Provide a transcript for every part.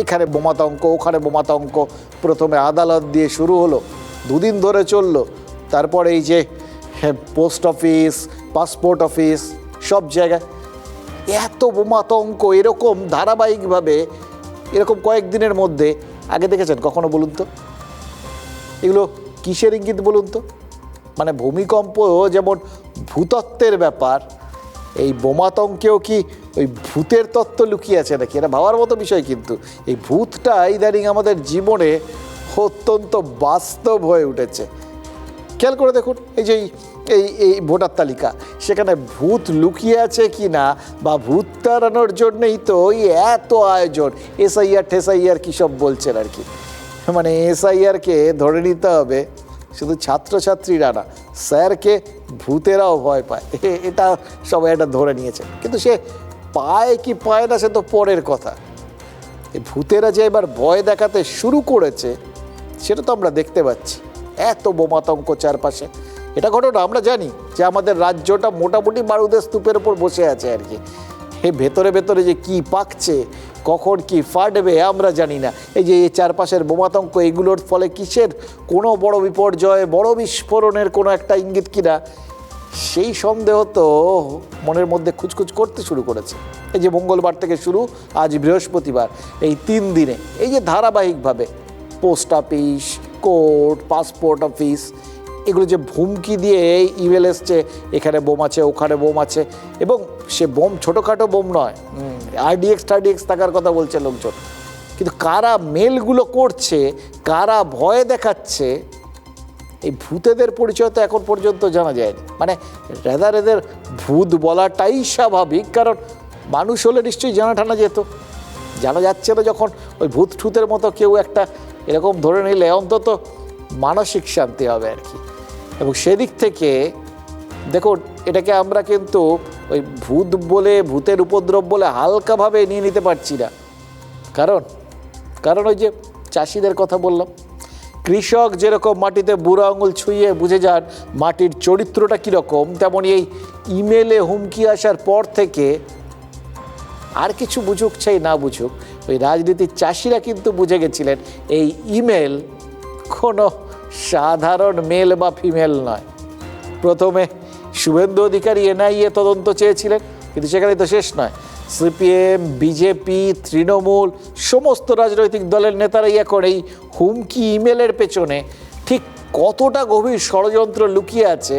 এখানে বোমাতঙ্ক, ওখানে বোমাতঙ্ক। প্রথমে আদালত দিয়ে শুরু হলো, দুদিন ধরে চললো। তারপরে এই যে পোস্ট অফিস, পাসপোর্ট অফিস, সব জায়গায় এত বোমাতঙ্ক এরকম ধারাবাহিকভাবে, এরকম কয়েকদিনের মধ্যে আগে দেখেছেন কখনো বলুন তো? এগুলো কিসের ইঙ্গিত বলুন তো? মানে ভূমিকম্প যেমন ভূতত্ত্বের ব্যাপার, এই বোমাতঙ্কেও কি ওই ভূতের তত্ত্ব লুকিয়ে আছে নাকি? এটা ভাবার মতো বিষয়। কিন্তু এই ভূতটা ইদানিং আমাদের জীবনে অত্যন্ত বাস্তব হয়ে উঠেছে। খেয়াল করে দেখুন, এই যে এই ভোটার তালিকা, সেখানে ভূত লুকিয়ে আছে কি না, বা ভূত তাড়ানোর জন্যই তো ওই এত আয়োজন, এসআইআর ঠেসআইআর কী সব বলছেন আর কি। মানে এসআইআরকে ধরে নিতে হবে শুধু ছাত্রছাত্রীরা না, স্যারকে ভূতেরাও ভয় পায়, এটা সবাই এটা ধরে নিয়েছে। কিন্তু সে পায় কি পায় না সে তো পরের কথা। এই ভূতেরা যে এবার ভয় দেখাতে শুরু করেছে সেটা তো আমরা দেখতে পাচ্ছি। এত বোমাতঙ্ক চারপাশে, এটা ঘটনা আমরা জানি যে আমাদের রাজ্যটা মোটামুটি বারুদের স্তূপের ওপর বসে আছে আর কি। এ ভেতরে ভেতরে যে কি পাকছে, কখন কি ফাটবে আমরা জানি না। এই যে এই চারপাশের বোমাতঙ্ক, এগুলোর ফলে কিসের কোনো বড় বিপর্যয়, বড় বিস্ফোরণের কোনো একটা ইঙ্গিত কিনা, সেই সন্দেহ তো মনের মধ্যে খুঁজখুঁজ করতে শুরু করেছে। এই যে মঙ্গলবার থেকে শুরু, আজ বৃহস্পতিবার, এই 3 দিনে এই যে ধারাবাহিকভাবে post office, court, passport office, এগুলো যে হুমকি দিয়ে ইমেল এসছে, এখানে বোম আছে, ওখানে বোম আছে। এবং সে বোম ছোটোখাটো বোম নয়, RDX থাকার কথা বলছে লোকজন। কিন্তু কারা মেলগুলো করছে, কারা ভয় দেখাচ্ছে, এই ভূতেদের পরিচয় তো এখন পর্যন্ত জানা যায়নি। মানে রেদার এদের ভূত বলাটাই স্বাভাবিক, কারণ মানুষ হলে নিশ্চয়ই জানা টানা যেত। জানা যাচ্ছে না যখন, ওই ভূত ঠুতের মতো কেউ একটা এরকম ধরে নিলে অন্তত মানসিক শান্তি হবে আর কি। এবং সেদিক থেকে দেখুন, এটাকে আমরা কিন্তু ওই ভূত বলে, ভূতের উপদ্রব বলে হালকাভাবে নিয়ে নিতে পারছি না। কারণ ওই যে চাষিদের কথা বললাম, কৃষক যেরকম মাটিতে বুড়ো আঙুল ছুঁয়ে বুঝে যান মাটির চরিত্রটা কীরকম, তেমনই এই ইমেলে হুমকি আসার পর থেকে আর কিছু বুঝুক চাই না বুঝুক, ওই রাজনীতির চাষিরা কিন্তু বুঝে গেছিলেন এই ইমেল কোনো সাধারণ মেল বা ফিমেল নয়। প্রথমে শুভেন্দু অধিকারী NIA তদন্ত চেয়েছিলেন, কিন্তু সেখানেই তো শেষ নয়। CPM, বিজেপি, তৃণমূল, সমস্ত রাজনৈতিক দলের নেতারাই এখন এই হুমকি ইমেলের পেছনে ঠিক কতটা গভীর ষড়যন্ত্র লুকিয়ে আছে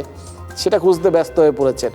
সেটা খুঁজতে ব্যস্ত হয়ে পড়েছেন।